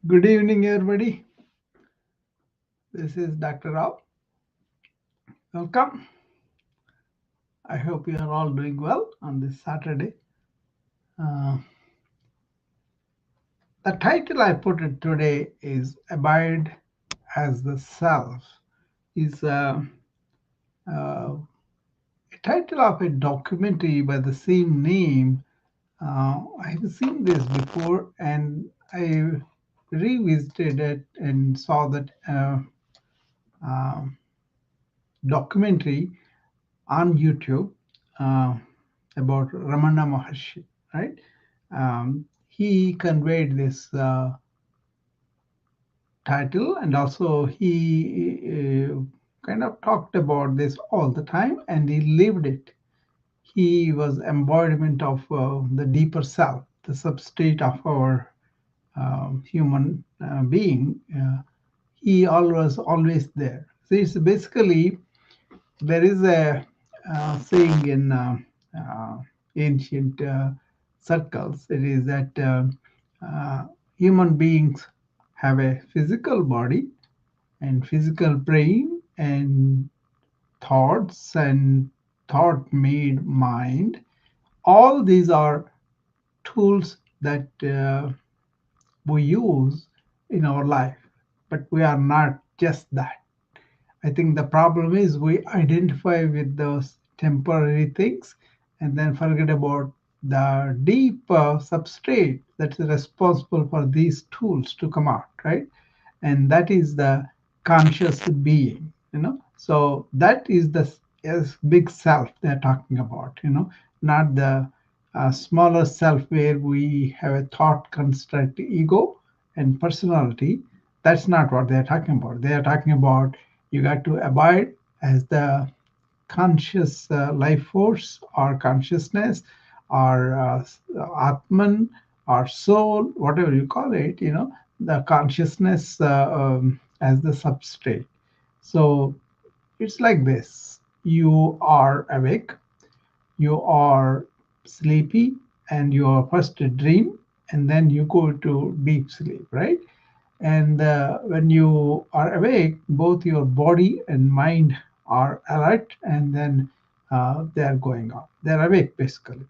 Good evening, everybody. This is Dr. Rao. Welcome. I hope you are all doing well on this Saturday. Uh, the title I put it today is Abide as the Self. Is uh, a title of a documentary by the same name. I have seen this before and I revisited it and saw that uh, documentary on YouTube uh, about Ramana Maharshi, right? He conveyed this title, and also he kind of talked about this all the time, and he lived it. He was embodiment of the deeper self, the substrate of our human being. He always there. So it's basically there is a saying in uh, ancient circles. It is that uh, human beings have a physical body and physical brain and thoughts and thought made mind. All these are tools that we use in our life, but we are not just that. I think the problem is we identify with those temporary things and then forget about the deep substrate that's responsible for these tools to come out, right? And that is the conscious being. So that is the big self they're talking about, not the smaller self where we have a thought construct ego and personality. That's not what they're talking about. They are talking about you got to abide as the conscious life force or consciousness or atman or soul, whatever you call it, the consciousness as the substrate. So it's like this: you are awake, you are sleepy, and you are first a dream, and then you go to deep sleep, right? And when you are awake, both your body and mind are alert, and then they are going on. They're awake basically.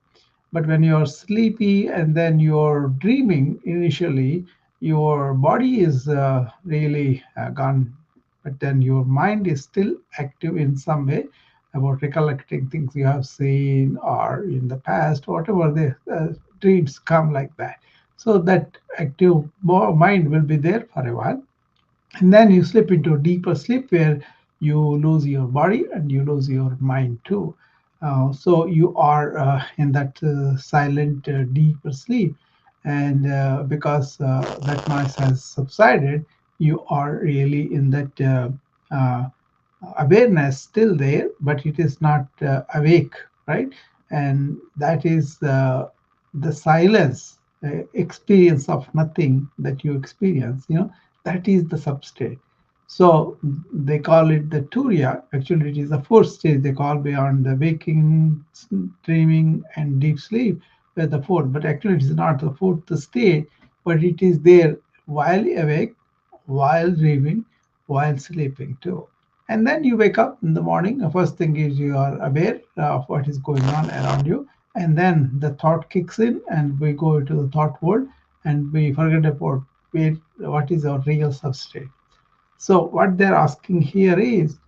But when you're sleepy and then you're dreaming, initially your body is really gone, but then your mind is still active in some way about recollecting things you have seen or in the past, whatever the dreams come like that. So that active mind will be there for a while, and then you slip into a deeper sleep where you lose your body and you lose your mind too. So you are in that silent, deeper sleep, and because that noise has subsided, you are really in that uh, awareness still there, but it is not awake, right? And that is the silence experience of nothing that you experience. That is the substrate. So they call it the Turiya. Actually, it is the fourth stage they call beyond the waking, dreaming, and deep sleep. Where the fourth, but actually it is not the fourth stage, but it is there while awake, while dreaming, while sleeping too. And then you wake up in the morning. The first thing is you are aware of what is going on around you, and then the thought kicks in, and we go to the thought world, and we forget about what is our real substrate. So what they're asking here is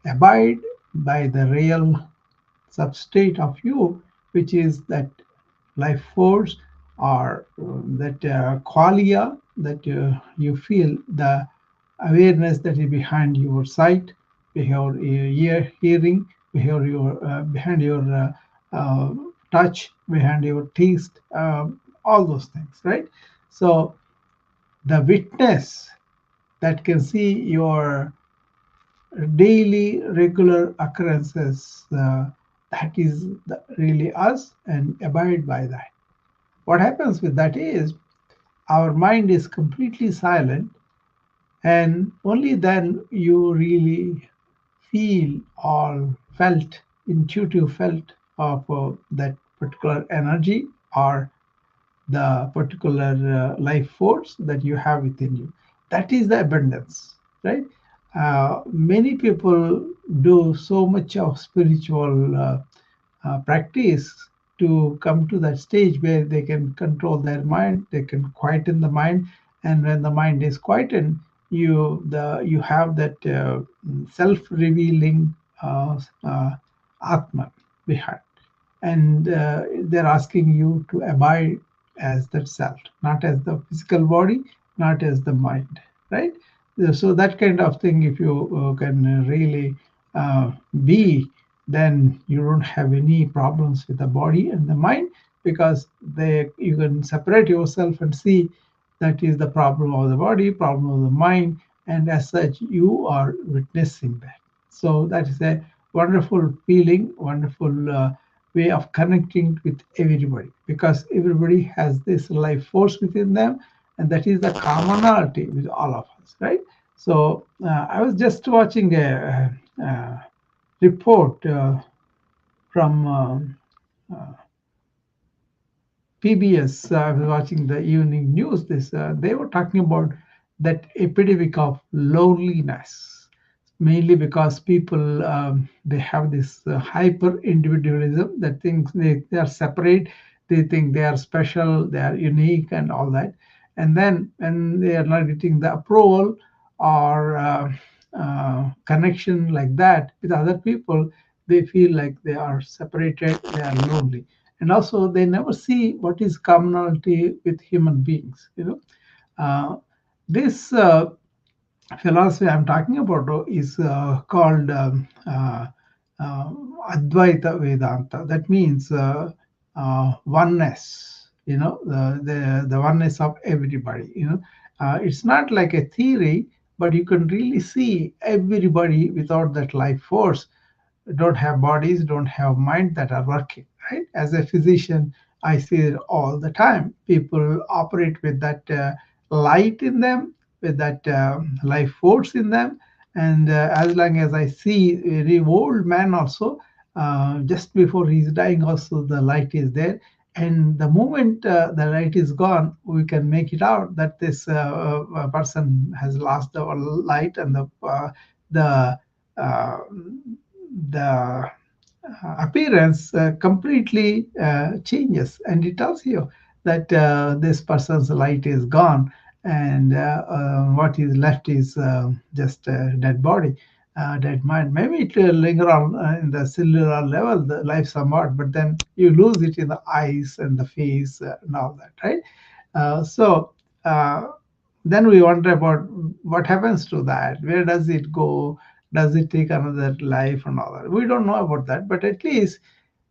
abide by the real substrate of you, which is that life force or that qualia that you feel, the awareness that is behind your sight, behind your hearing, behind your uh, touch, behind your taste, all those things, right? So the witness that can see your daily regular occurrences, that is really us, and abide by that. What happens with that is our mind is completely silent, and only then you really feel or felt, intuitive felt of that particular energy or the particular life force that you have within you. That is the abundance, right? Many people do so much of spiritual practice to come to that stage where they can control their mind, they can quieten the mind, and when the mind is quietened, you have that self-revealing uh, atma behind, and they're asking you to abide as that self, not as the physical body, not as the mind, right? So that kind of thing, if you can really uh, be, then you don't have any problems with the body and the mind, because they you can separate yourself and see that is the problem of the body, problem of the mind, and as such you are witnessing that. So that is a wonderful feeling, wonderful way of connecting with everybody, because everybody has this life force within them, and that is the commonality with all of us, right? So I was just watching a report from PBS. I was watching the evening news. This they were talking about that epidemic of loneliness, mainly because people they have this hyper individualism that thinks they are separate, they think they are special, they are unique, and all that. And then when they are not getting the approval or connection like that with other people, they feel like they are separated, they are lonely, and also they never see what is commonality with human beings. This philosophy I'm talking about is called uh, Advaita Vedanta. That means oneness. The oneness of everybody. It's not like a theory, but you can really see everybody without that life force don't have bodies, don't have mind that are working, right? As a physician, I see it all the time. People operate with that light in them, with that life force in them. And as long as I see a very old man also, just before he's dying, also the light is there. And the moment the light is gone, we can make it out that this person has lost the light, and the uh, the appearance completely changes, and it tells you that this person's light is gone, and what is left is just a dead body, dead mind. Maybe it will linger on in the cellular level, the life somewhat, but then you lose it in the eyes and the face and all that, right? So then we wonder about what happens to that. Where does it go? Does it take another life and all that? We don't know about that, but at least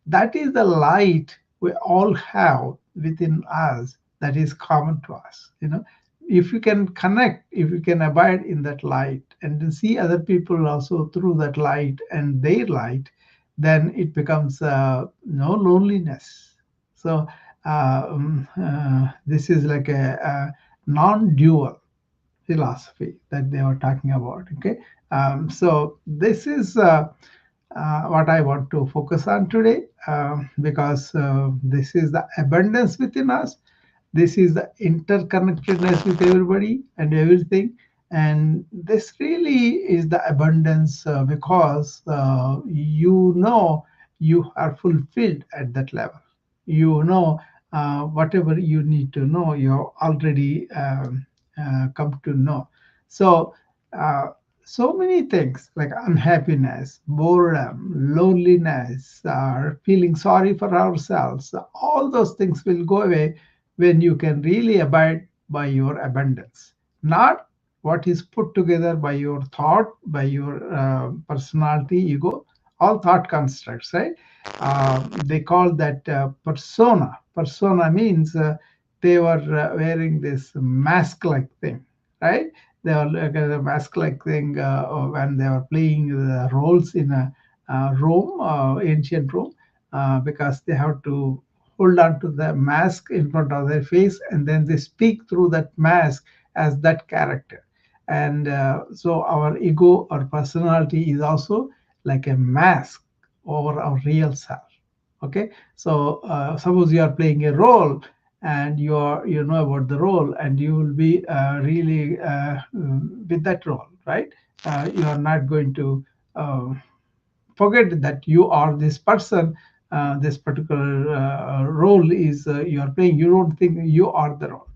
that is the light we all have within us that is common to us. If you can connect, if you can abide in that light and then see other people also through that light and their light, then it becomes no loneliness. So this is like a non-dual philosophy that they were talking about. Okay, so this is what I want to focus on today, because this is the abundance within us. This is the interconnectedness with everybody and everything. And this really is the abundance because you are fulfilled at that level. Whatever you need to know, you already come to know. So, uh, so many things like unhappiness, boredom, loneliness, or feeling sorry for ourselves, all those things will go away when you can really abide by your abundance, not what is put together by your thought, by your personality, ego, all thought constructs, right? They call that persona. Persona means they were wearing this mask like thing, right? They were like a mask like thing when they were playing the roles in a Rome, ancient Rome, because they have to hold on to the mask in front of their face, and then they speak through that mask as that character. And so our ego or personality is also like a mask over our real self. Okay, so suppose you are playing a role, and you know about the role, and you will be really with that role, right? You are not going to forget that you are this person. This particular role is you are playing. You don't think you are the role,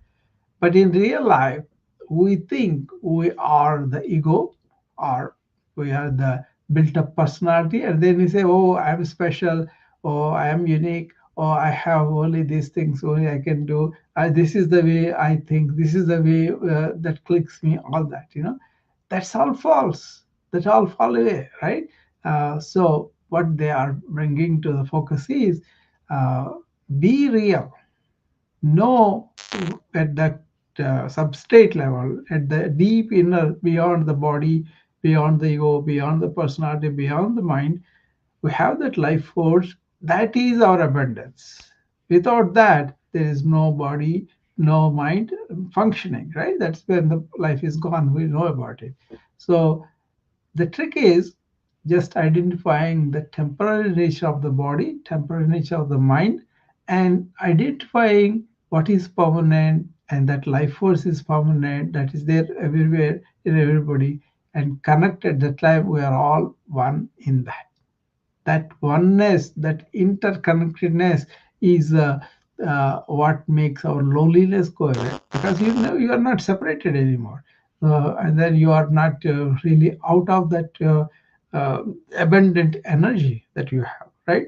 but in real life, we think we are the ego, or we are the built up personality, and then we say, oh, I'm special, or I am unique, or I have only these things, only I can do. This is the way I think, this is the way that clicks me, all that, that's all false. That all fall away, right? So, what they are bringing to the focus is uh, be real, know at that substrate level, at the deep inner, beyond the body, beyond the ego, beyond the personality, beyond the mind, we have that life force. That is our abundance. Without that, there is no body, no mind functioning, right? That's when the life is gone. We know about it. So the trick is just identifying the temporary nature of the body, temporary nature of the mind, and identifying what is permanent, and that life force is permanent, that is there everywhere in everybody, and connect at the time we are all one in that. That oneness, that interconnectedness is what makes our loneliness go away, because you know you are not separated anymore, and then you are not really out of that abundant energy that you have, right?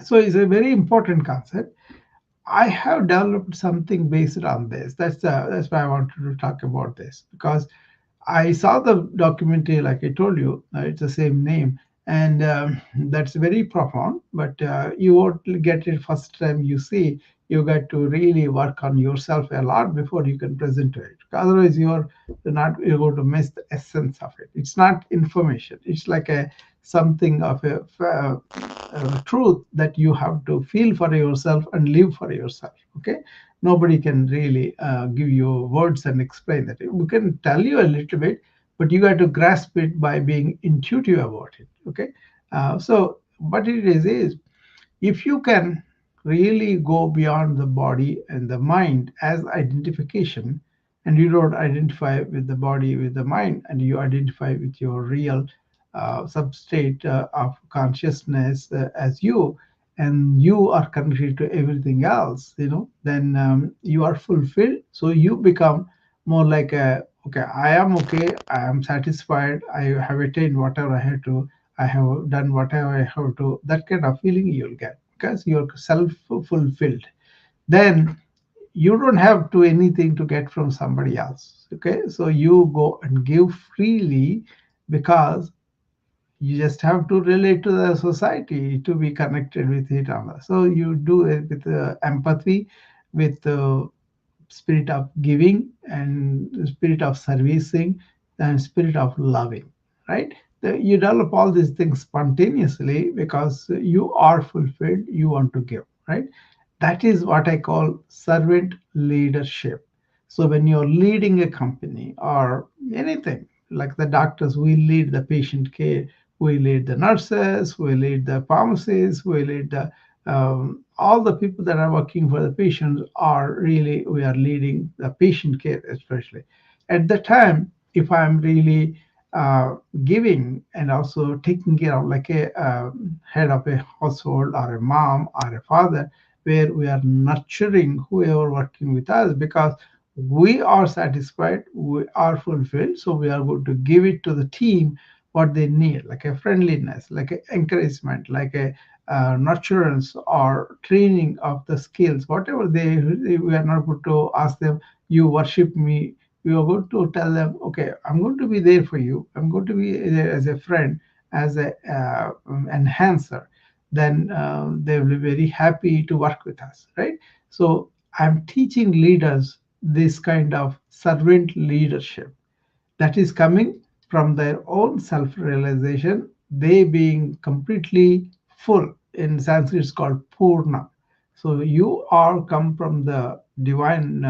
So it's a very important concept. I have developed something based on this. That's why I wanted to talk about this, because I saw the documentary, like I told you, it's the same name, and that's very profound. But you won't get it first time you see. You got to really work on yourself a lot before you can present to it. Otherwise, you're going to miss the essence of it. It's not information. It's like a something of a truth that you have to feel for yourself and live for yourself. Okay, nobody can really give you words and explain that. We can tell you a little bit, but you got to grasp it by being intuitive about it. Okay, so what it is if you can really go beyond the body and the mind as identification, and you don't identify with the body, with the mind, and you identify with your real substate of consciousness as you, and you are connected to everything else, then you are fulfilled. So you become more like a, okay, I am okay, I am satisfied, I have attained whatever I had to, I have done whatever I have to. That kind of feeling you'll get because you're self fulfilled. Then you don't have to anything to get from somebody else. Okay, so you go and give freely because you just have to relate to the society to be connected with it. So you do it with empathy, with spirit of giving, and spirit of servicing, and spirit of loving, right? You develop all these things spontaneously because you are fulfilled, you want to give, right? That is what I call servant leadership. So when you're leading a company or anything, like the doctors, we lead the patient care, we lead the nurses, we lead the pharmacists, we lead the all the people that are working for the patients are really, we are leading the patient care, especially at the time. If I'm really giving and also taking care of, like a head of a household or a mom or a father, where we are nurturing whoever working with us, because we are satisfied, we are fulfilled, so we are going to give it to the team what they need, like a friendliness, like a encouragement, like a nurturance or training of the skills, whatever we are not going to ask them, you worship me. We are going to tell them, okay, I'm going to be there for you. I'm going to be there as a friend, as a enhancer. Then they will be very happy to work with us, right? So I'm teaching leaders this kind of servant leadership that is coming from their own self realization, they being completely full. In Sanskrit, it's called Purna. So you all come from the divine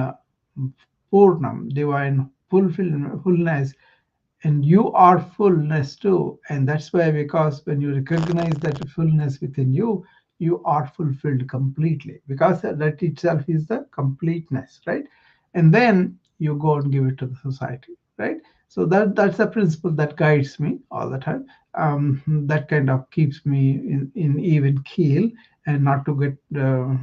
Purnam, divine fullness, and you are fullness too. And that's why, because when you recognize that fullness within you, you are fulfilled completely, because that itself is the completeness, right? And then you go and give it to the society, right? So that's the principle that guides me all the time. That kind of keeps me in even keel, and not to get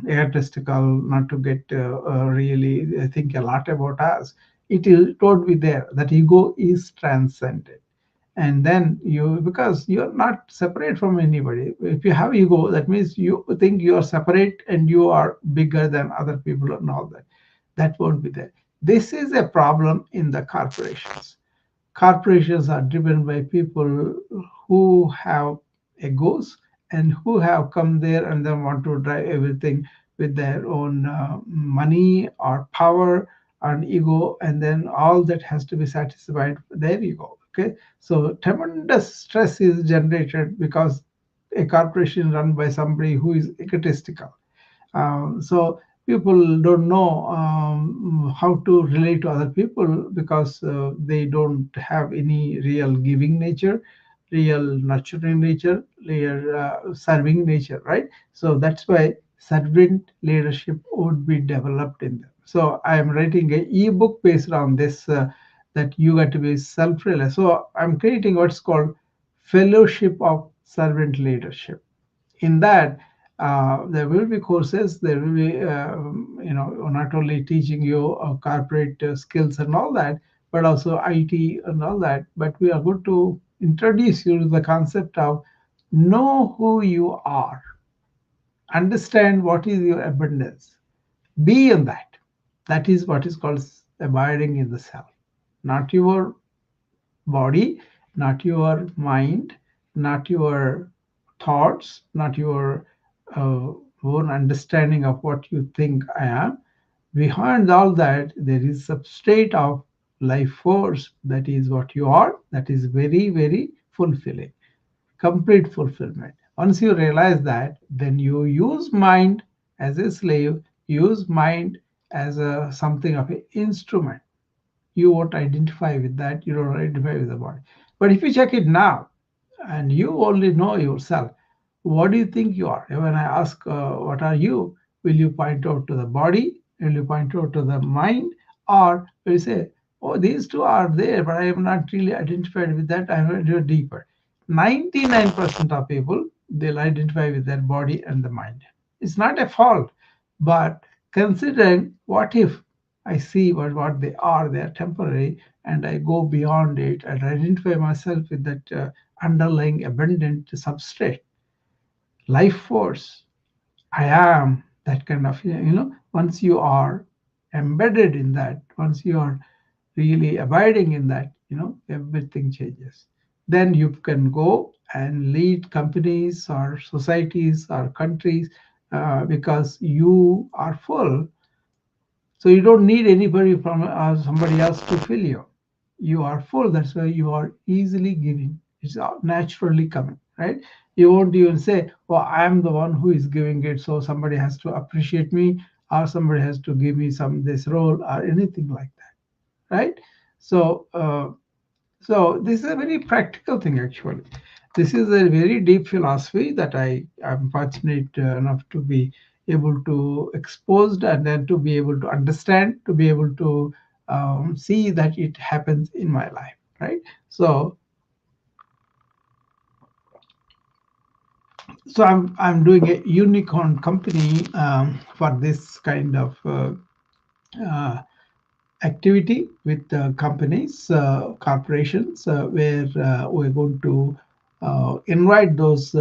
egotistical, not to get really think a lot about us. It would be there that ego is transcended. And then you, because you're not separate from anybody. If you have ego, that means you think you are separate and you are bigger than other people and all that. That won't be there. This is a problem in the corporations. Corporations are driven by people who have egos, and who have come there and then want to drive everything with their own money or power and ego, and then all that has to be satisfied their ego. Okay, so tremendous stress is generated because a corporation run by somebody who is egotistical. So people don't know how to relate to other people, because they don't have any real giving nature, real nurturing nature, real serving nature, right? So that's why servant leadership would be developed in them. So I am writing a ebook based on this, that you got to be self-reliant. So I'm creating what's called fellowship of servant leadership. In that, there will be courses, there will be not only teaching you corporate skills and all that, but also IT and all that. But we are going to introduce you to the concept of know who you are, understand what is your abundance, be in that. That is what is called abiding in the self, not your body, not your mind, not your thoughts, not your uh, own understanding of what you think I am. Behind all that, there is substrate of life force. That is what you are. That is very, very fulfilling, complete fulfillment. Once you realize that, then you use mind as a slave, use mind as a something of an instrument. You won't identify with that, you don't identify with the body. But if you check it now, and you only know yourself, what do you think you are? When I ask, what are you, will you point out to the body, will you point out to the mind, or will you say, oh, these two are there, but I am not really identified with that, I'm going to go deeper. 99% of people, they'll identify with their body and the mind. It's not a fault, but considering, what if I see what they are temporary, and I go beyond it and identify myself with that underlying abundant substrate, life force. I am that kind of, once you are embedded in that, once you are really abiding in that, everything changes. Then you can go and lead companies or societies or countries, because you are full. So you don't need anybody from somebody else to fill you. You are full. That's why you are easily giving. It's naturally coming, right? You won't even say, "Well, I'm the one who is giving it, so somebody has to appreciate me, or somebody has to give me some this role, or anything like that," right? So, so this is a very practical thing actually. This is a very deep philosophy that I am fortunate enough to be able to exposed, and then to be able to understand, to be able to see that it happens in my life, right? So, I'm doing a unicorn company for this kind of uh, activity with companies, corporations, where we're going to invite those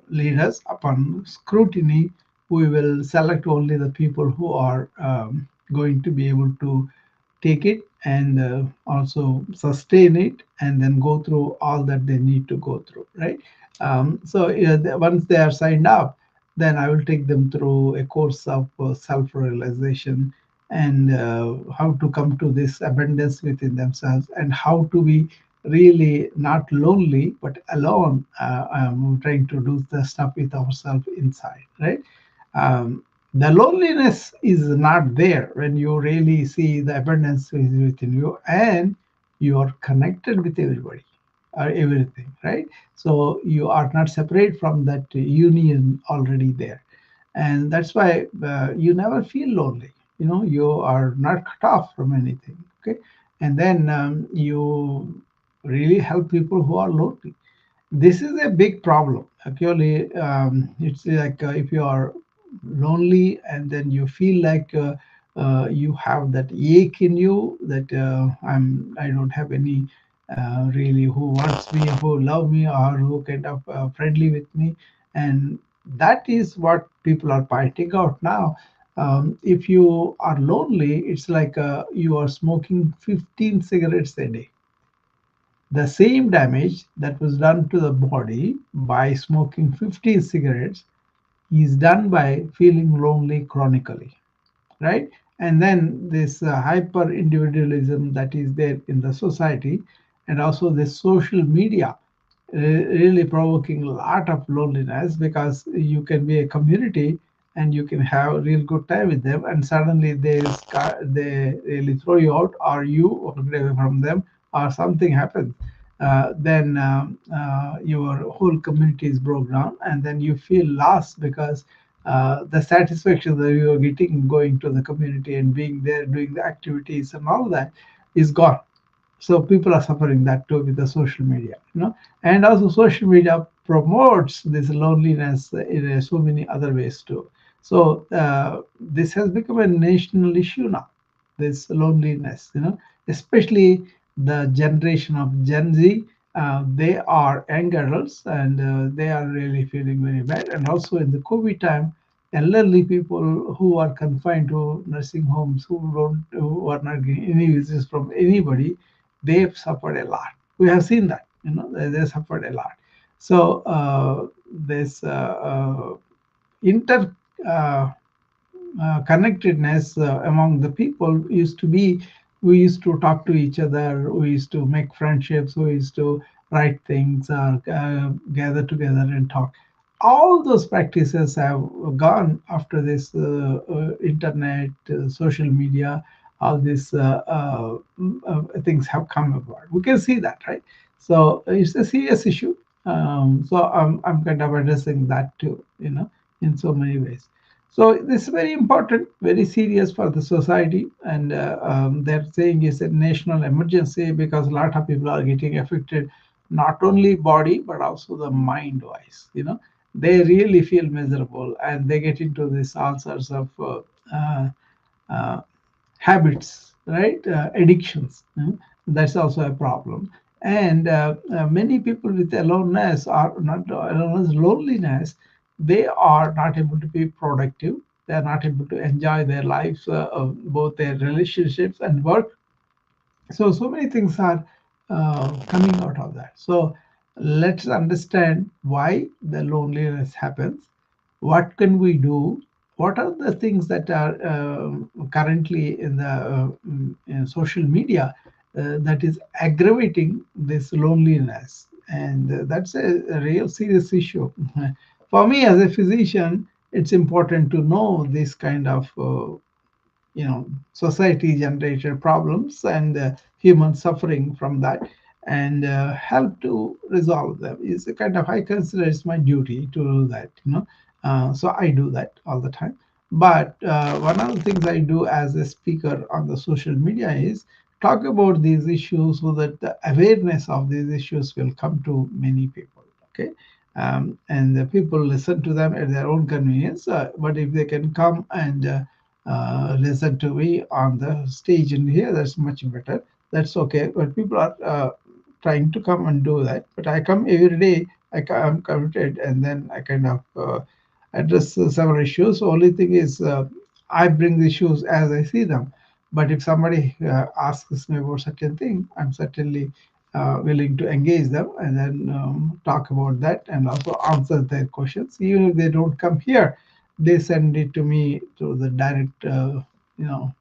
leaders. Upon scrutiny, we will select only the people who are going to be able to take it, and also sustain it, and then go through all that they need to go through, right? So yeah, once they are signed up, then I will take them through a course of self-realization, and how to come to this abundance within themselves, and how to be really not lonely but alone, trying to do the stuff with ourselves inside, right? um, the loneliness is not there when you really see the abundance is within you, and you are connected with everybody. everything, right? So you are not separate from that union already there, and that's why you never feel lonely. You are not cut off from anything. Okay, and then you really help people who are lonely. This is a big problem. Actually, it's like if you are lonely and then you feel like you have that ache in you that I don't have any really who wants me, who love me, or who kind of friendly with me, and that is what people are pointing out now. If you are lonely, it's like you are smoking 15 cigarettes a day. The same damage that was done to the body by smoking 15 cigarettes is done by feeling lonely chronically, right? And then this hyper individualism that is there in the society, and also this social media really provoking a lot of loneliness, because you can be a community and you can have a real good time with them, and suddenly they really throw you out, or you walk away from them, or something happens. Then your whole community is broke down, and then you feel lost, because the satisfaction that you are getting going to the community and being there doing the activities and all that is gone. So people are suffering that too with the social media. And also social media promotes this loneliness in so many other ways too. So this has become a national issue now, this loneliness. Especially the generation of Gen Z. They are young adults, and they are really feeling very bad. And also in the COVID time, elderly people who are confined to nursing homes, who are not getting any visits from anybody, they've suffered a lot. We have seen that, they suffered a lot. So this inter uh, connectedness among the people used to be, we used to talk to each other, we used to make friendships, we used to write things, or gather together and talk. All those practices have gone after this internet, social media, all these things have come about. We can see that, right? So it's a serious issue. So I'm kind of addressing that too, in so many ways. So this is very important, very serious for the society, and they're saying it's a national emergency, because a lot of people are getting affected, not only body but also the mind wise. They really feel miserable, and they get into this all sorts of uh, uh, habits, right? Addictions. That's also a problem. And many people with aloneness, or not aloneness, loneliness, they are not able to be productive. They are not able to enjoy their lives, both their relationships and work. So many things are coming out of that. So let's understand why the loneliness happens. What can we do? What are the things that are currently in the in social media that is aggravating this loneliness? And that's a real serious issue. For me as a physician, it's important to know this kind of society generated problems, and human suffering from that, and help to resolve them. Is a kind of, I consider it's my duty to do that. So I do that all the time. But one of the things I do as a speaker on the social media is talk about these issues, so that the awareness of these issues will come to many people. Okay. And the people listen to them at their own convenience, but if they can come and listen to me on the stage in here, that's much better. That's okay. But people are trying to come and do that. But I come every day. I'm committed, and then I kind of address several issues. The only thing is, I bring the issues as I see them. But if somebody asks me about certain thing, I'm certainly willing to engage them, and then talk about that, and also answer their questions. Even if they don't come here, they send it to me through the direct, you know,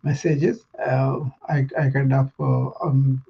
messages. I kind of,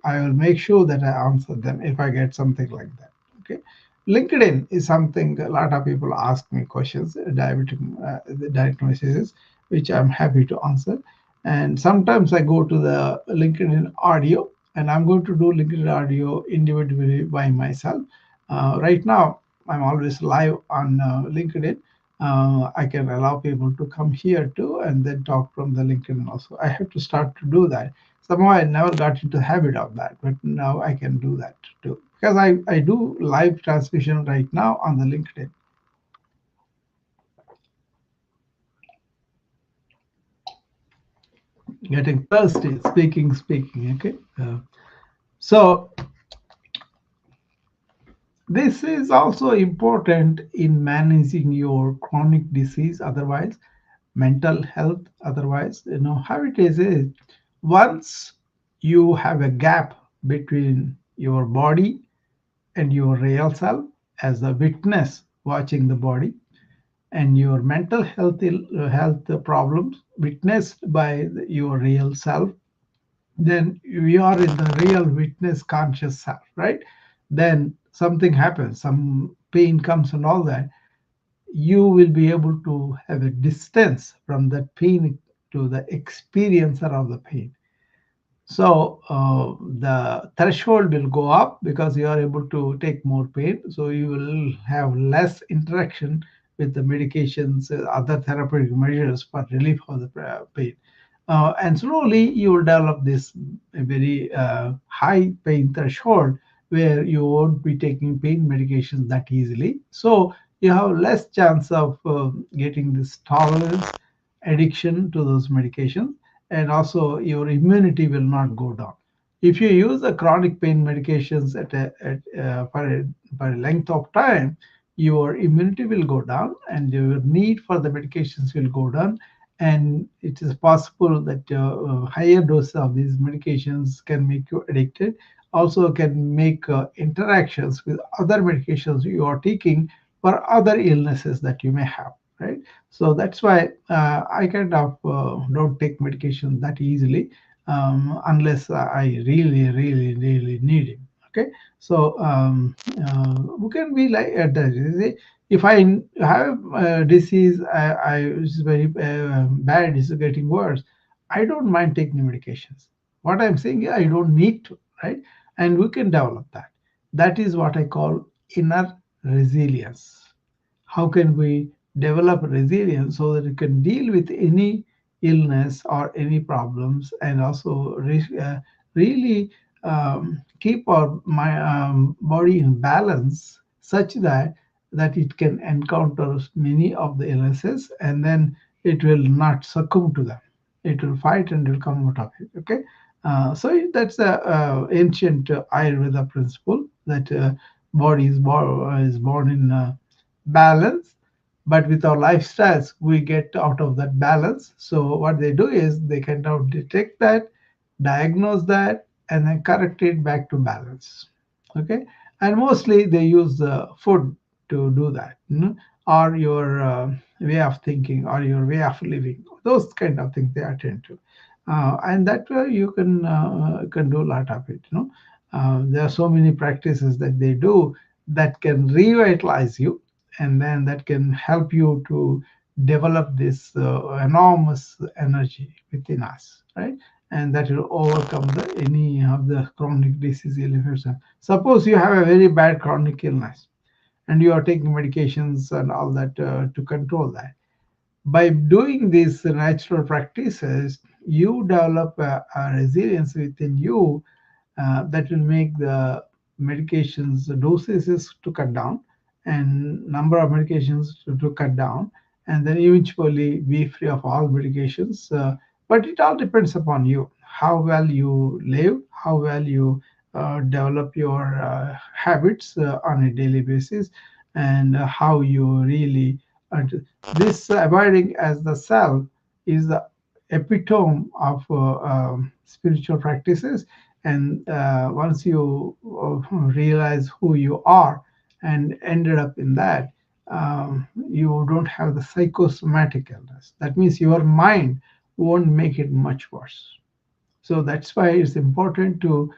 I will make sure that I answer them if I get something like that. Okay. LinkedIn is something a lot of people ask me questions, direct messages, which I'm happy to answer. And sometimes I go to the LinkedIn audio, and I'm going to do LinkedIn audio individually by myself. Right now, I'm always live on LinkedIn. I can allow people to come here too and then talk from the LinkedIn also. I have to start to do that. Somehow I never got into the habit of that, but now I can do that too. Because I do live transmission right now on the LinkedIn. Getting thirsty, speaking, okay? So this is also important in managing your chronic disease, otherwise mental health. Otherwise, how it is once you have a gap between your body and your real self as a witness watching the body, and your mental health problems witnessed by your real self, then we are in the real witness conscious self, right? Then something happens, some pain comes and all that, you will be able to have a distance from that pain to the experiencer of the pain. So the threshold will go up because you are able to take more pain. So you will have less interaction with the medications, other therapeutic measures for relief of the pain. And slowly you will develop this very high pain threshold where you won't be taking pain medications that easily. So you have less chance of getting this tolerance, addiction to those medications, and also your immunity will not go down. If you use the chronic pain medications for a length of time, your immunity will go down and your need for the medications will go down. And it is possible that higher doses of these medications can make you addicted, also can make interactions with other medications you are taking for other illnesses that you may have, right? So that's why I kind of don't take medication that easily unless I really need it. Okay, so we can be like at that. If I have a disease, is very bad, is getting worse, I don't mind taking medications. What I'm saying is I don't need to, right? And we can develop that. That is what I call inner resilience. How can we develop resilience so that we can deal with any illness or any problems, and also really keep our body in balance such that it can encounter many of the illnesses, and then it will not succumb to them. It will fight and will come out of it. Okay, so that's a ancient Ayurveda principle that body is born in balance, but with our lifestyles we get out of that balance. So what they do is they can now detect that, diagnose that, and then correct it back to balance. Okay, and mostly they use the food to do that, or your way of thinking or your way of living, those kind of things they attend to. And that way you can do a lot of it. There are so many practices that they do that can revitalize you, and then that can help you to develop this enormous energy within us, right? And that will overcome any of the chronic disease illness. Suppose you have a very bad chronic illness and you are taking medications and all that to control that. By doing these natural practices, you develop a resilience within you that will make the medications the doses to cut down and number of medications to cut down, and then eventually be free of all medications. But it all depends upon you, how well you live, how well you develop your habits on a daily basis, and how you really this abiding as the self is the epitome of spiritual practices. And once you realize who you are and ended up in that, you don't have the psychosomatic illness. That means your mind won't make it much worse. So that's why it's important to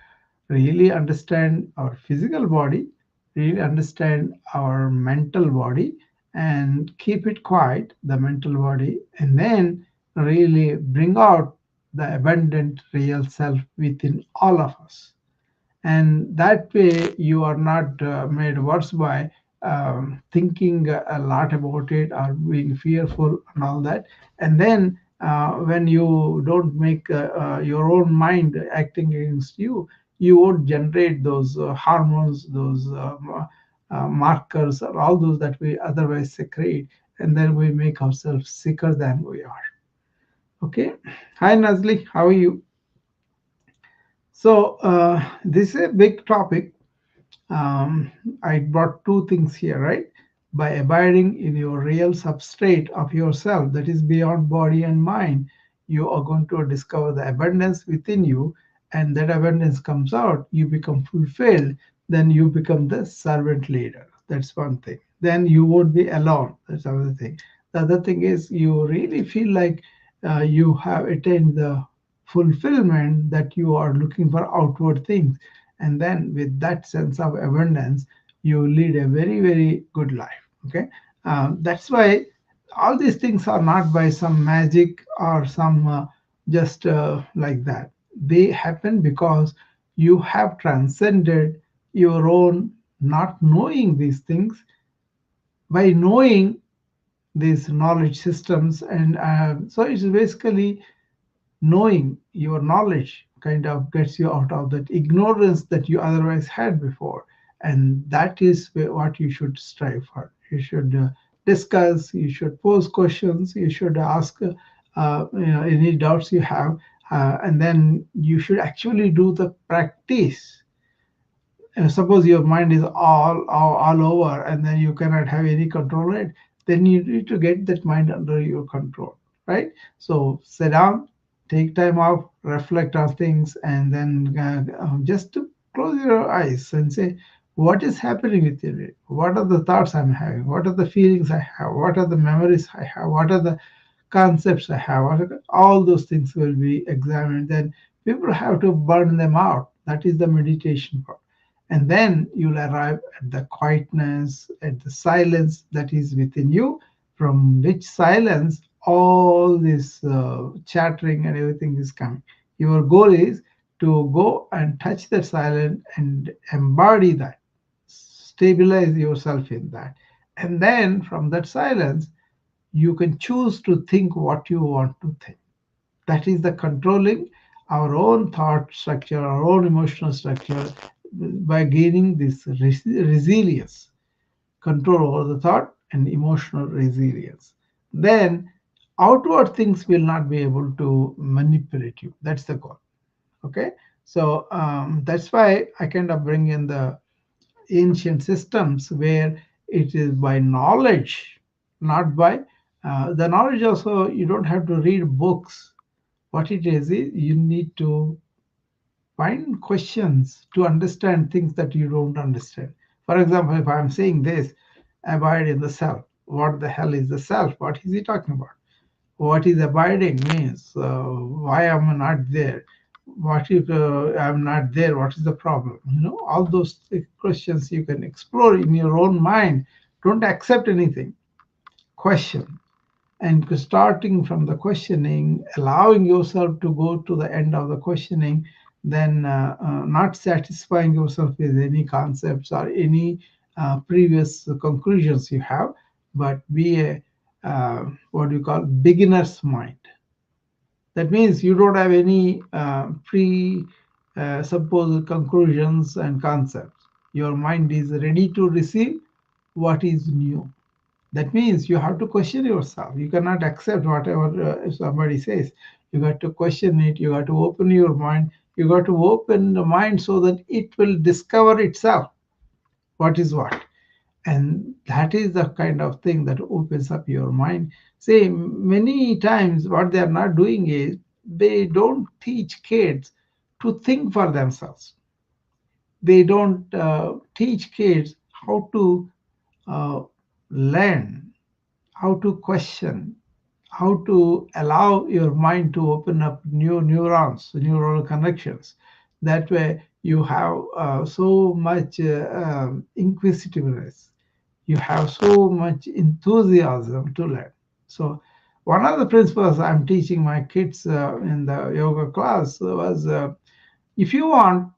really understand our physical body, really understand our mental body, and keep it quiet, the mental body, and then really bring out the abundant real self within all of us. And that way you are not made worse by thinking a lot about it or being fearful and all that. And then when you don't make your own mind acting against you, you won't generate those hormones, those markers, or all those that we otherwise secrete, and then we make ourselves sicker than we are. Okay. Hi Nazli, how are you? So this is a big topic. um, I brought two things here, right? By abiding in your real substrate of yourself that is beyond body and mind, you are going to discover the abundance within you, and that abundance comes out, you become fulfilled, then you become the servant leader. That's one thing. Then you won't be alone. That's another thing. The other thing is you really feel like you have attained the fulfillment that you are looking for outward things, and then with that sense of abundance you lead a very very good life. Okay. That's why all these things are not by some magic or some just like that. They happen because you have transcended your own not knowing these things by knowing these knowledge systems. And so it's basically knowing your knowledge kind of gets you out of that ignorance that you otherwise had before. And that is what you should strive for. You should discuss, you should pose questions, you should ask any doubts you have, and then you should actually do the practice. Suppose your mind is all over and then you cannot have any control, right? Then you need to get that mind under your control, right? So sit down, take time off, reflect on things, and then just to close your eyes and say, what is happening with you? What are the thoughts I'm having? What are the feelings I have? What are the memories I have? What are the concepts I have? All those things will be examined. Then people have to burn them out. That is the meditation part. And then you'll arrive at the quietness, at the silence that is within you, from which silence all this chattering and everything is coming. Your goal is to go and touch that silence and embody that, stabilize yourself in that. And then from that silence, you can choose to think what you want to think. That is the controlling our own thought structure, our own emotional structure, by gaining this resilience, control over the thought and emotional resilience. Then outward things will not be able to manipulate you. That's the goal. Okay. So that's why I kind of bring in the ancient systems where it is by knowledge, not by the knowledge. Also, you don't have to read books. What it is you need to find questions to understand things that you don't understand. For example, if I'm saying this, abide in the self. What the hell is the self? What is he talking about? What is abiding means? Why am I not there? What if I'm not there? What is the problem? All those questions you can explore in your own mind. Don't accept anything. Question, and starting from the questioning, allowing yourself to go to the end of the questioning, then not satisfying yourself with any concepts or any previous conclusions you have, but be a what you call beginner's mind. That means you don't have any pre supposed conclusions and concepts. Your mind is ready to receive what is new. That means you have to question yourself. You cannot accept whatever somebody says. You got to question it. You got to open your mind. You got to open the mind so that it will discover itself what is what. And that is the kind of thing that opens up your mind. Say, many times what they are not doing is they don't teach kids to think for themselves. They don't teach kids how to uh, learn, how to question, how to allow your mind to open up new neurons, neural connections. That way, you have so much inquisitiveness. You have so much enthusiasm to learn. So, One of the principles I'm teaching my kids in the yoga class was if you want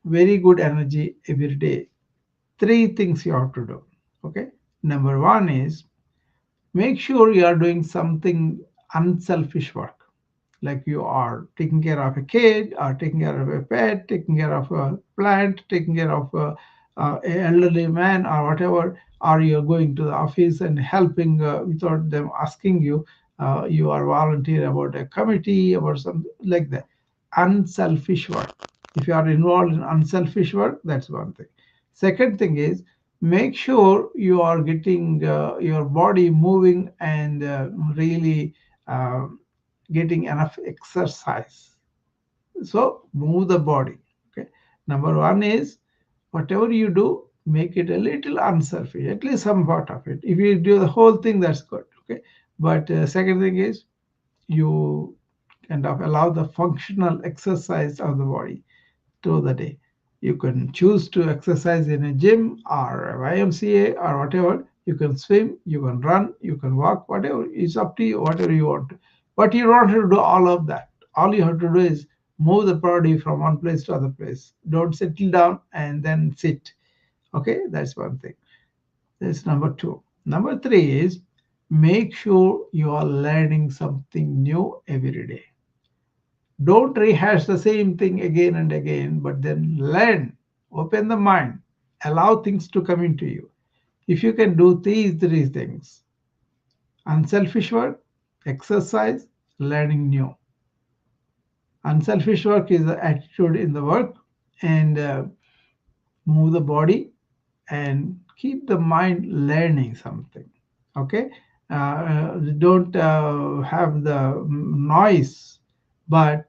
very good energy every day, three things you have to do. Okay. Number one is make sure you are doing something unselfish work, like you are taking care of a kid or taking care of a pet, taking care of a plant, taking care of a elderly man or whatever, or you're going to the office and helping without them asking you. You are volunteer about a committee or something like that. Unselfish work. If you are involved in unselfish work, that's one thing. Second thing is make sure you are getting your body moving and really uh, getting enough exercise. So move the body. Okay. Number one is whatever you do, make it a little unselfish, at least some part of it. If you do the whole thing, that's good. Okay. But second thing is you kind of allow the functional exercise of the body through the day. You can choose to exercise in a gym or a YMCA or whatever. You can swim, you can run, you can walk, whatever. It's up to you, whatever you want. But you don't have to do all of that. All you have to do is move the body from one place to other place. Don't settle down and then sit. Okay, that's one thing. That's number two. Number three is make sure you are learning something new every day. Don't rehash the same thing again and again, but then learn, open the mind, allow things to come into you. If you can do these three things, unselfish work, exercise, learning new. Unselfish work is the attitude in the work, and move the body and keep the mind learning something. Okay. Don't have the noise, but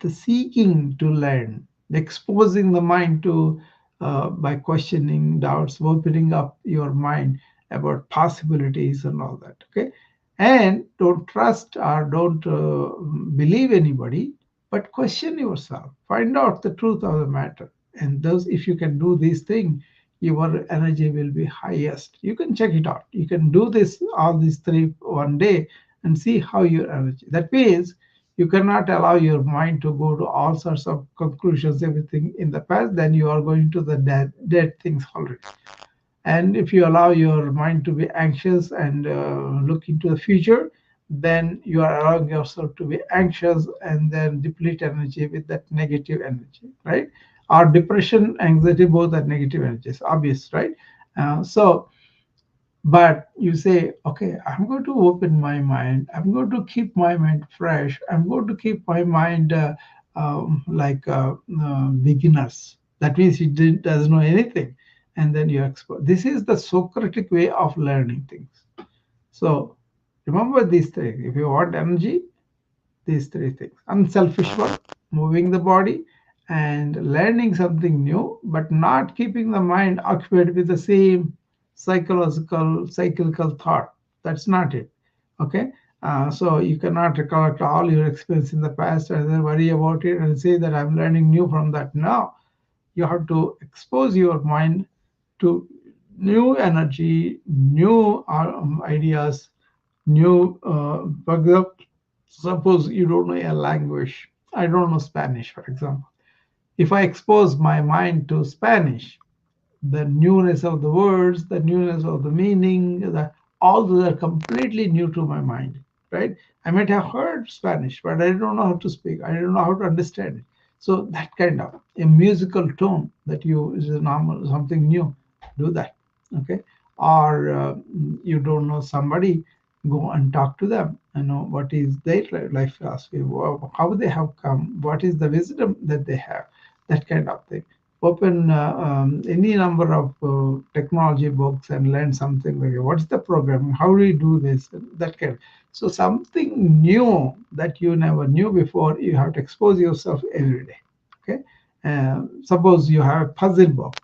the seeking to learn, exposing the mind to by questioning doubts, opening up your mind about possibilities and all that. Okay, and don't trust or don't believe anybody, but question yourself. Find out the truth of the matter, and those if you can do these things, your energy will be highest. You can check it out. You can do this all these three one day and see how your energy. That means you cannot allow your mind to go to all sorts of conclusions, everything in the past, then you are going to the dead things already. And if you allow your mind to be anxious and look into the future, then you are allowing yourself to be anxious and then deplete energy with that negative energy, right? Or depression, anxiety, both are negative energies, obvious, right? So but you say, okay, I'm going to open my mind. I'm going to keep my mind fresh. I'm going to keep my mind like beginners. That means he doesn't know anything. And then you explore. This is the Socratic way of learning things. So remember these things. If you want energy, these three things: unselfish work, moving the body, and learning something new, but not keeping the mind occupied with the same psychological, cyclical thought. That's not it. Okay. So you cannot recollect all your experience in the past and then worry about it and say that I'm learning new from that. No, you have to expose your mind to new energy, new ideas, new suppose you don't know a language. I don't know Spanish, for example. If I expose my mind to Spanish, the newness of the words, the newness of the meaning, all those are completely new to my mind, right? I might have heard Spanish, but I don't know how to speak. I don't know how to understand it. So that kind of a musical tone that you is a normal something new, do that, okay? Or you don't know somebody, go and talk to them. You know what is their life philosophy, how they have come, what is the wisdom that they have, that kind of thing. Open any number of technology books and learn something like what's the programming, how do you do this, that kind. So something new that you never knew before, you have to expose yourself every day. Okay. Suppose you have a puzzle book,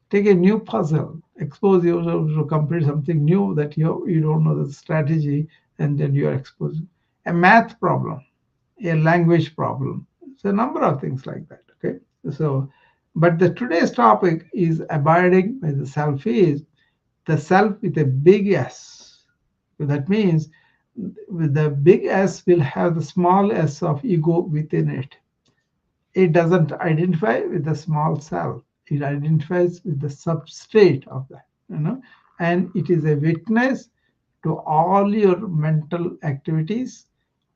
take a new puzzle, expose yourself to complete something new that you don't know the strategy, and then you are exposed. A math problem, a language problem. So a number of things like that. Okay. So, but the today's topic is abiding by the self is the self with a big S. So that means The big S will have the small s of ego within it. It doesn't identify with the small cell. It identifies with the substrate of that, and it is a witness to all your mental activities,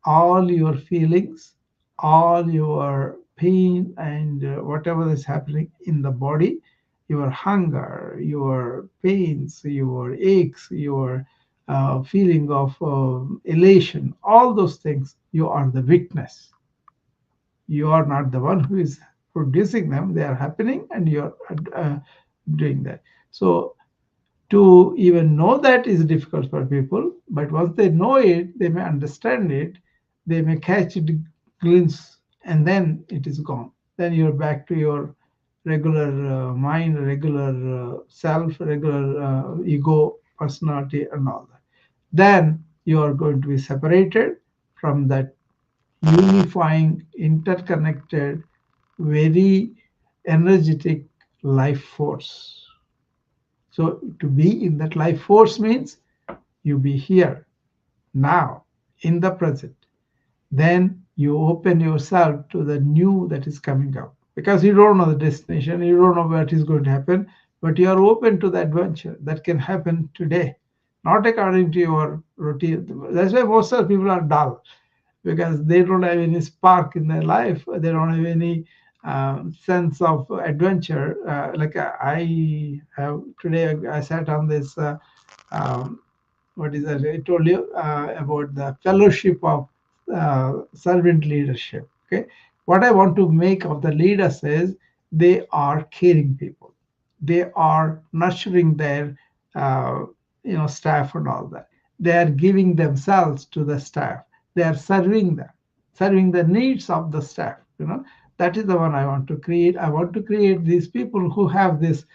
all your feelings, all your pain, and whatever is happening in the body, your hunger, your pains, your aches, your feeling of elation, all those things, you are the witness. You are not the one who is producing them. They are happening and you're doing that. So to even know that is difficult for people, but once they know it, they may understand it, they may catch it glimpse, and then it is gone. Then you're back to your regular mind, regular self, regular ego, personality, and all that. Then you are going to be separated from that unifying, interconnected, very energetic life force. So, to be in that life force means you be here, now, in the present. Then you open yourself to the new that is coming up. Because you don't know the destination, you don't know what is going to happen, but you are open to the adventure that can happen today, not according to your routine. That's why most of the people are dull because they don't have any spark in their life. They don't have any sense of adventure. Like I have today, I sat on this. Um, what is that? I told you about the fellowship of servant leadership. Okay, what I want to make of the leaders is they are caring people. They are nurturing their uh, staff and all that. They are giving themselves to the staff. They are serving them, serving the needs of the staff. That is the one I want to create. I want to create these people who have this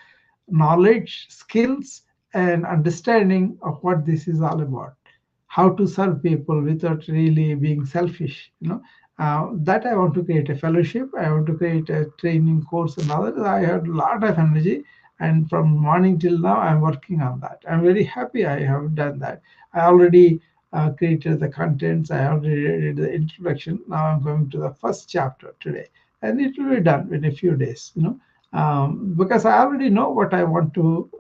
knowledge, skills, and understanding of what this is all about. How to serve people without really being selfish. That I want to create a fellowship. I want to create a training course and all that. I had a lot of energy, and from morning till now, I'm working on that. I'm very happy I have done that. I already created the contents. I already did the introduction. Now I'm going to the first chapter today, and it will be done in a few days. Because I already know what I want to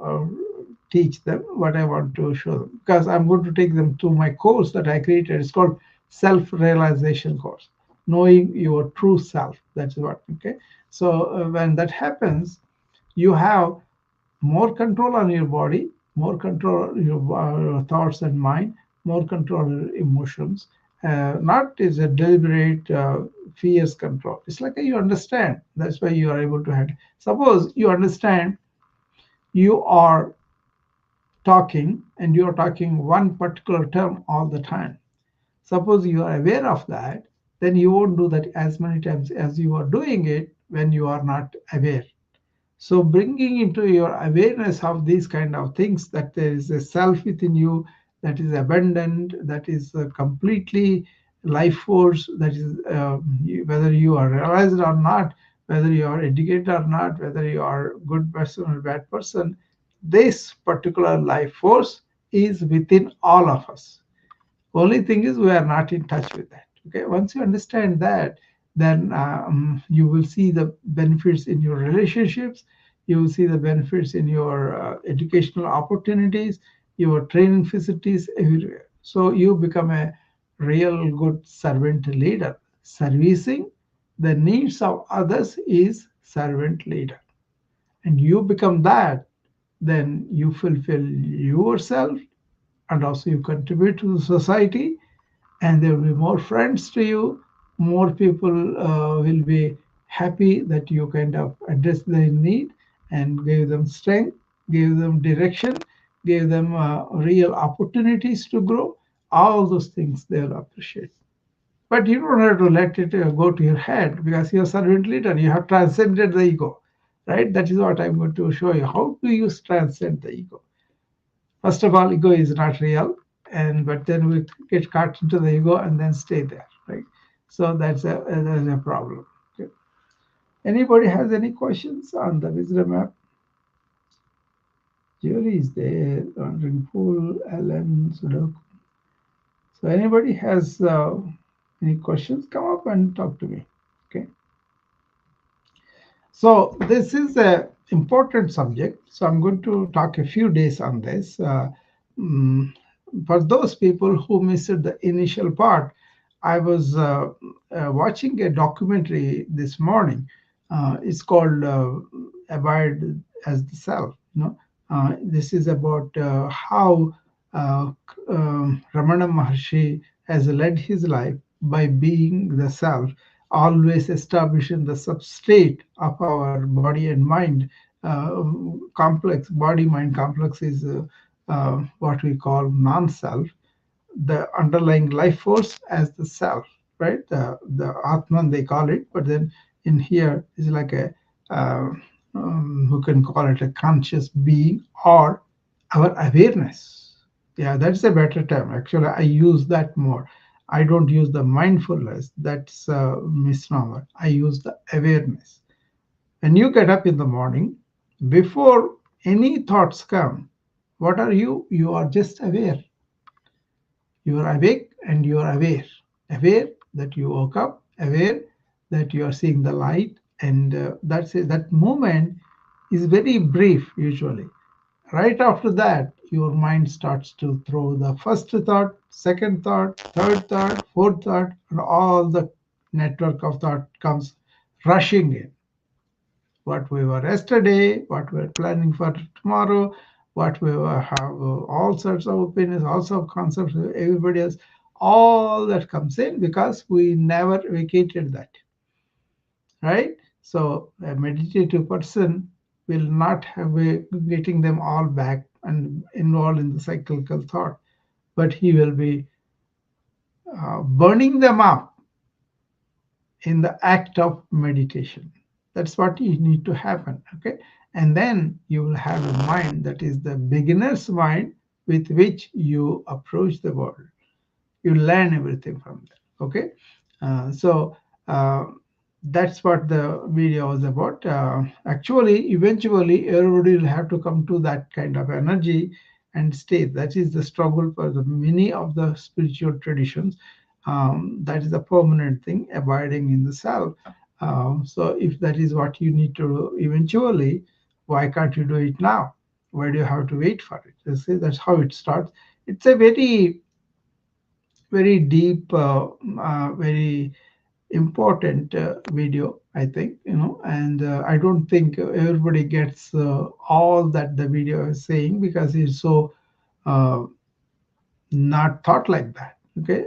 teach them, what I want to show them. Because I'm going to take them through my course that I created. It's called Self-Realization Course, knowing your true self. That's what. Okay. So when that happens, you have more control on your body, more control on your thoughts and mind, more control on your emotions. Not is a deliberate fierce control. It's like you understand. That's why you are able to handle. Suppose you understand you are talking and you are talking one particular term all the time. Suppose you are aware of that, then you won't do that as many times as you are doing it when you are not aware. So bringing into your awareness of these kind of things, that there is a self within you that is abundant, that is completely life force, that is whether you are realized or not, whether you are educated or not, whether you are good person or bad person, this particular life force is within all of us. Only thing is we are not in touch with that. Okay, once you understand that, then you will see the benefits in your relationships. You will see the benefits in your educational opportunities, your training facilities, everywhere. So you become a real good servant leader. Servicing the needs of others is servant leader, and you become that. Then you fulfill yourself, and also you contribute to the society, and there will be more friends to you. More people will be happy that you kind of address their need and give them strength, give them direction, give them real opportunities to grow. All those things they will appreciate. But you don't have to let it go to your head, because you're a servant leader. You have transcended the ego, right? That is what I'm going to show you. How do you transcend the ego? First of all, ego is not real, and but then we get caught into the ego and then stay there, right? So that's a problem. Okay. Anybody has any questions on the wisdom app? Jury is there. Wondering pool, Alan, Sudoku. So anybody has any questions, come up and talk to me. Okay. So this is a important subject. So I'm going to talk a few days on this. Mm, for those people who missed the initial part, I was watching a documentary this morning. It's called "Abide as the Self." This is about how Ramana Maharshi has led his life by being the self, always establishing the substrate of our body and mind. Complex body mind complex is what we call non-self, the underlying life force as the self, right? The Atman they call it, but then in here is like a uh, who can call it a conscious being or our awareness. Yeah, that's a better term. Actually, I use that more. I don't use the mindfulness. That's a misnomer. I use the awareness. When you get up in the morning, before any thoughts come, what are you? You are just aware. You are awake and you are aware. Aware that you woke up, aware that you are seeing the light, and that's it. That moment is very brief usually. Right after that, your mind starts to throw the first thought, second thought, third thought, fourth thought, and all the network of thought comes rushing in. What we were yesterday, what we're planning for tomorrow, what we will have all sorts of opinions, all sorts of concepts, everybody else, all that comes in because we never vacated that, right? So a meditative person will not have a, getting them all back and involved in the cyclical thought, but he will be burning them up in the act of meditation. That's what you need to happen. Okay. And then you will have a mind that is the beginner's mind with which you approach the world. You learn everything from there. Okay. So that's what the video was about. Actually, eventually, everybody will have to come to that kind of energy and state. That is the struggle for the many of the spiritual traditions. That is the permanent thing, abiding in the self. So, if that is what you need to do eventually, why can't you do it now? Why do you have to wait for it? You see, that's how it starts. It's a very deep, very important video, I think, and I don't think everybody gets all that the video is saying because it's so uh, not thought like that. Okay,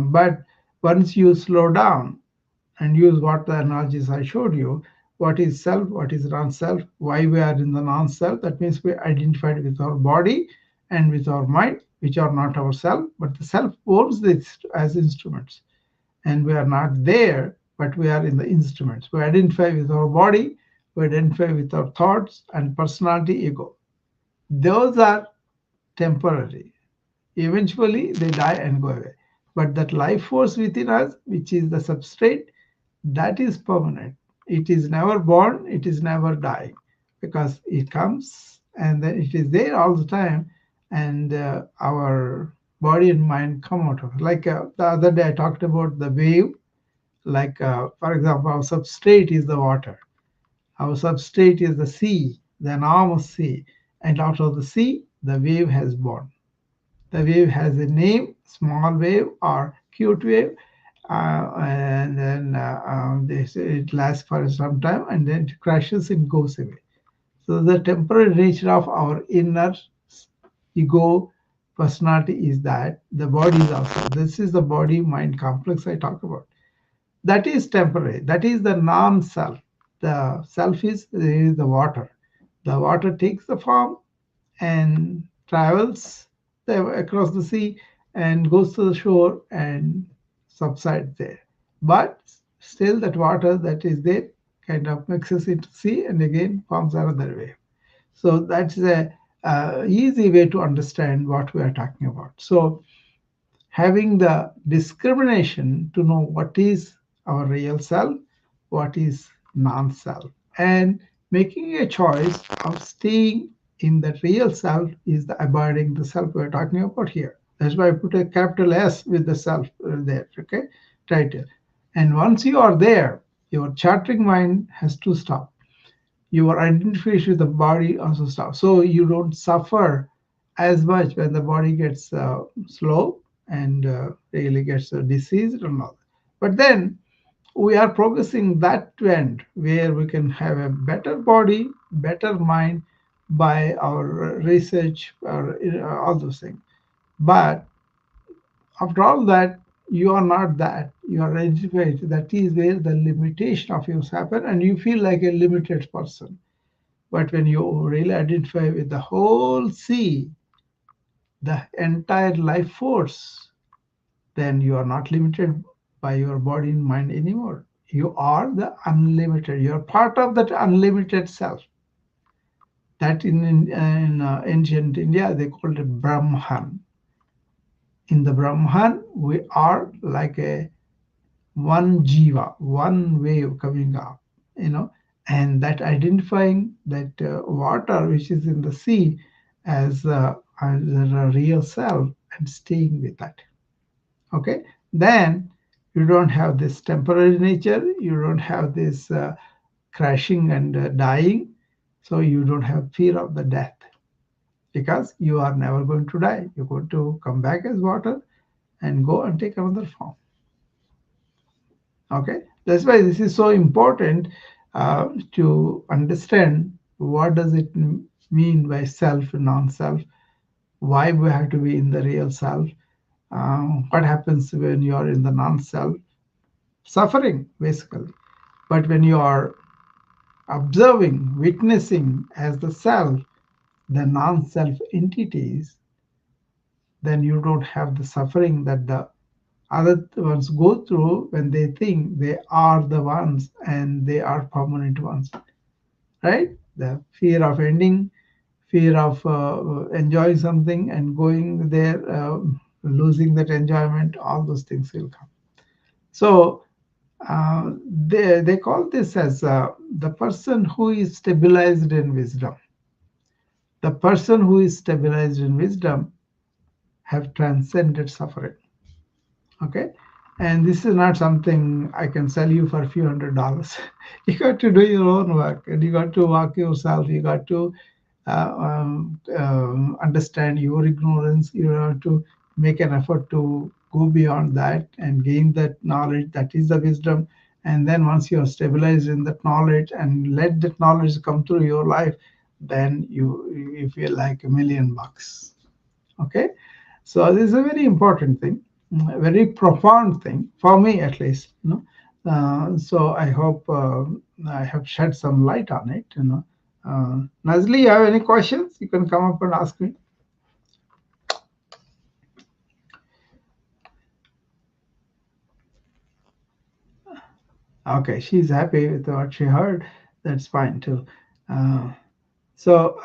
but once you slow down and use what the analogies I showed you, what is self, what is non-self, why we are in the non-self, that means we identified with our body and with our mind, which are not our self, but the self owns this as instruments, and we are not there, but we are in the instruments. We identify with our body, we identify with our thoughts and personality, ego. Those are temporary. Eventually, they die and go away. But that life force within us, which is the substrate, that is permanent. It is never born, it is never dying because it comes and then it is there all the time. And our body and mind come out of it. Like the other day, I talked about the wave. Like, for example, our substrate is the water, our substrate is the sea, the enormous sea. And out of the sea, the wave has born. The wave has a name, small wave or cute wave, and then it lasts for some time and then it crashes and goes away. So the temporary nature of our inner ego personality is that the body is also. This is the body mind complex I talk about. That is temporary. That is the non-self. The self is the water. The water takes the form and travels across the sea and goes to the shore and subsides there. But still, that water that is there kind of mixes into sea and again forms another wave. So that's a easy way to understand what we are talking about. So having the discrimination to know what is our real self, what is non self, and making a choice of staying in that real self is the abiding the self we're talking about here. That's why I put a capital S with the self there, okay, title. And once you are there, your chattering mind has to stop. Your identification with the body also stops. So you don't suffer as much when the body gets slow and really gets diseased and all. But then we are progressing that to end where we can have a better body, better mind by our research or all those things. But after all that, you are not that. You are identified. That is where the limitation of yours happen, and you feel like a limited person. But when you really identify with the whole sea, the entire life force, then you are not limited by your body and mind anymore. You are the unlimited. You are part of that unlimited self. That in ancient India they called it Brahman. In the Brahman, we are like a one jiva, one wave coming up, you know, and that identifying that water which is in the sea as a real self and staying with that. Okay, then you don't have this temporary nature, you don't have this crashing and dying, so you don't have fear of the death because you are never going to die. You're going to come back as water and go and take another form. Okay, that's why this is so important to understand what does it mean by self and non-self, why we have to be in the real self, what happens when you are in the non-self, suffering basically. But when you are observing, witnessing as the self, the non-self entities, then you don't have the suffering that the other ones go through when they think they are the ones and they are permanent ones, right? The fear of ending, fear of enjoying something and going there, losing that enjoyment, all those things will come. So they call this as the person who is stabilized in wisdom. The person who is stabilized in wisdom have transcended suffering. Okay, and this is not something I can sell you for a few $100s. You got to do your own work and you got to walk yourself. You got to understand your ignorance. You have to make an effort to go beyond that and gain that knowledge. That is the wisdom. And then once you are stabilized in that knowledge and let that knowledge come through your life, then you feel like $1,000,000. Okay, so this is a very important thing, a very profound thing for me at least. So I hope I have shed some light on it. Nazli, you have any questions? You can come up and ask me. Okay, she's happy with what she heard. That's fine too. Uh, So,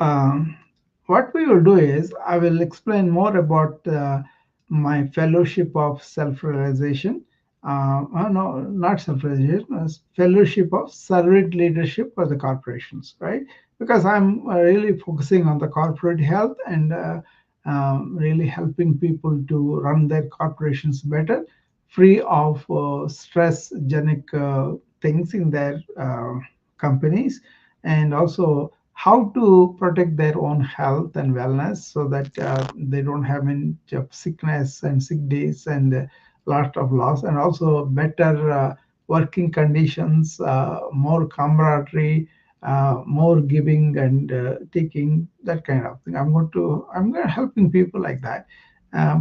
what we will do is, I will explain more about my fellowship of self realization. No, not self realization, fellowship of servant leadership for the corporations, right? Because I'm really focusing on the corporate health and really helping people to run their corporations better, free of stress genic things in their companies, and also how to protect their own health and wellness so that they don't have any sickness and sick days and lot of loss, and also better working conditions, more camaraderie, more giving and taking, that kind of thing. I'm going to helping people like that.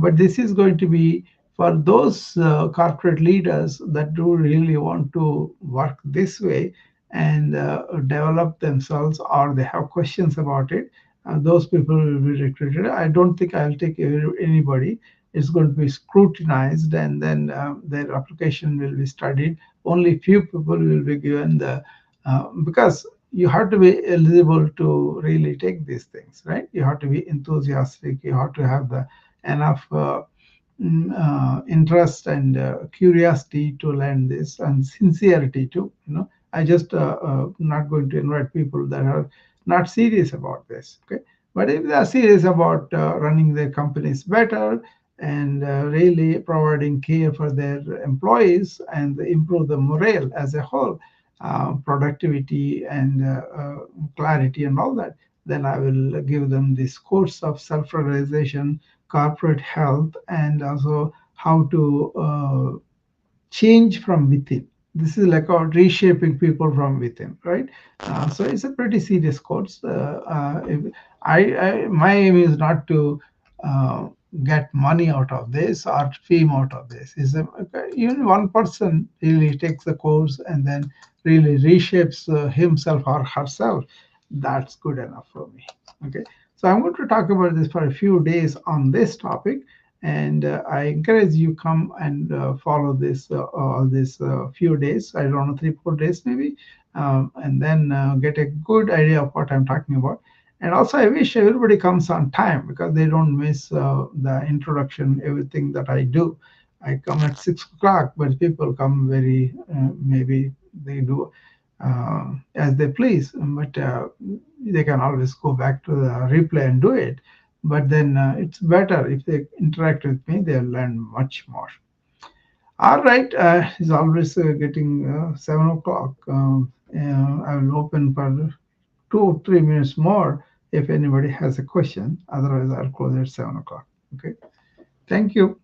But this is going to be for those corporate leaders that do really want to work this way and develop themselves, or they have questions about it. Those people will be recruited. I don't think I'll take anybody. It's going to be scrutinized, and then their application will be studied. Only few people will be given the because you have to be eligible to really take these things, right? You have to be enthusiastic. You have to have the enough interest and curiosity to learn this, and sincerity too. I just not going to invite people that are not serious about this. Okay, but if they are serious about running their companies better and really providing care for their employees and improve the morale as a whole, productivity and clarity and all that. Then I will give them this course of self-realization, corporate health, and also how to change from within. This is like about reshaping people from within, right? So it's a pretty serious course. My aim is not to uh, get money out of this or fame out of this. Is even one person really takes the course and then really reshapes himself or herself. That's good enough for me. Okay, so I'm going to talk about this for a few days on this topic, and I encourage you come and follow this all these few days. I don't know, 3 4 days maybe, and then get a good idea of what I'm talking about. And also, I wish everybody comes on time because they don't miss the introduction, everything that I do. I come at 6 o'clock, but people come very maybe they do as they please, but they can always go back to the replay and do it. But then it's better if they interact with me, they'll learn much more. All right, it's always getting 7 o'clock. I will open for 2 or 3 minutes more if anybody has a question. Otherwise, I'll close at 7 o'clock. Okay. Thank you.